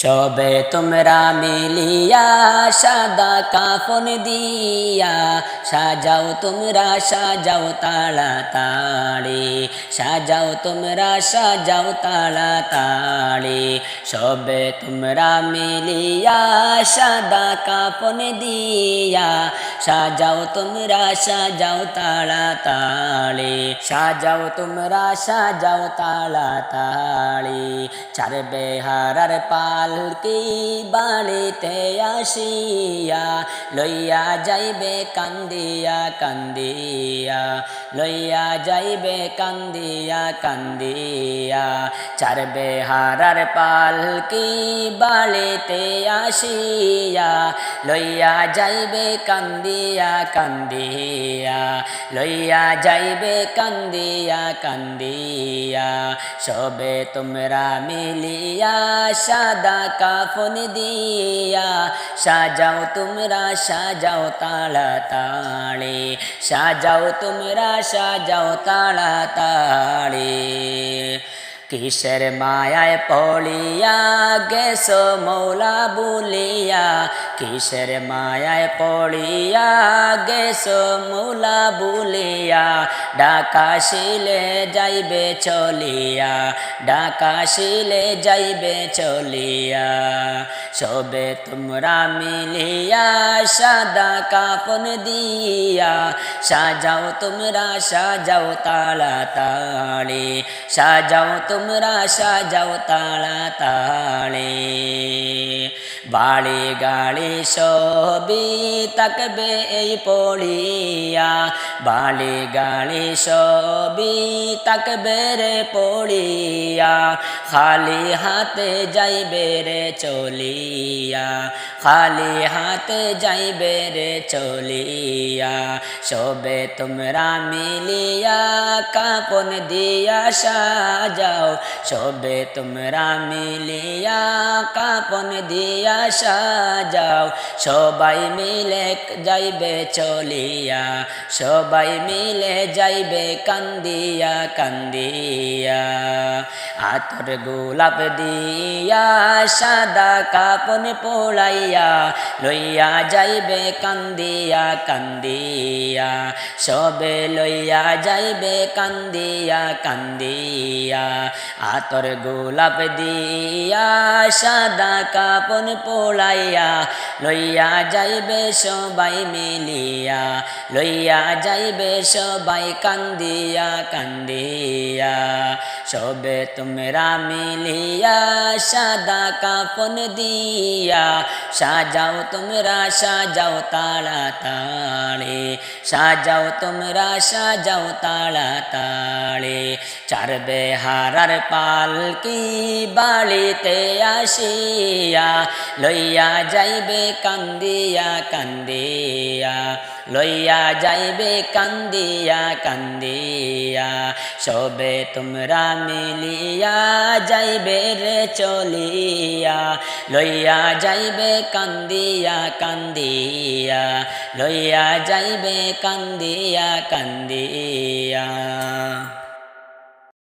সবে তোমরা মিলিয়া সাদা কাফন দিয়া সাজাও তোমরা সাজাও তাড়াতাড়ি সাজাও তোমরা সাজাও তাড়াতাড়ি সবে তোমরা মিলিয়া সাদা কাফন দিয়া সাজাও তোমরা সাজাও তাড়াতাড়ি সাজাও তোমরা সাজাও তাড়াতাড়ি চার বেহারার পালকি বাড়িতে আসিয়া লইয়া যাইবে কান্দিয়া কান্দিয়া লইয়া যাইবে কান্দিয়া কান্দিয়া চার বেহারার পালকি বাড়িতে আসিয়া লইয়া যাইবে কান্দিয়া কান্দিয়া লইয়া যাইবে কান্দিয়া কান্দিয়া সবে তোমরা মিলিয়া সাদা কাফন দিয়া সাজাও তোমরা সাজাও তাড়াতাড়ি সাজাও তোমরা সাজাও তাড়াতাড়ি কিসের মায়ায় পড়িয়া গেছো মৌলা বলিয়া কিসের মায়ায় পড়িয়া গেছো মৌলা বলিয়া ডাকাশিলে যাইবে চলিয়া ডাকাশিলে যাইবে চলিয়া সবে তোমরা মিলিয়া সাদা কাফন দিয়া সাজাও তোমরা সাজাও তাড়াতাড়ি সাজাও তোমরা সাজাও তাড়াতাড়ি বাড়ি গাড়ি সবই তাকবে এই পড়িয়া বাড়ি গাড়ি সবই তাকবে রে পড়িয়া খালি হাতে যাইবে রে চলিয়া খালি হাতে যাইবে রে চলিয়া সবে তোমরা মিলিয়া কাপন দিয়া সাজাও সবে তোমরা মিলিয়া কাপন দিয়া সাজাও সবাই মিলে যাইবে চলিয়া সবাই মিলে যাইবে কান্দিয়া কান্দিয়া আতর গোলাপ দিয়া সাদা কাপন পোড়াইয়া লইয়া যাইবে কান্দিয়া কান্দিয়া সবে লইয়া যাইবে কান্দিয়া কান্দিয়া আতর গোলাপ দিয়া সাদা কাপন পোড়াইয়া লইয়া যাইবে সবাই মিলিয়া লইয়া যাইবে সবাই কান্দিয়া কান্দিয়া সবে তোমরা মিলিয়া সাদা কাফন দিয়া সাজাও তোমরা সাজাও তাড়াতাড়ি সাজাও তোমরা সাজাও তাড়াতাড়ি চার বেহারার পালকি বাড়িতে আসিয়া লইয়া যাইবে কান্দিয়া কান্দিয়া লইয়া যাইবে কান্দিয়া কান্দিয়া সবে তোমরা মিলিয়া যাইবে রে চলিয়া লইয়া যাইবে কান্দিয়া কান্দিয়া লইয়া যাইবে কান্দিয়া কান্দিয়া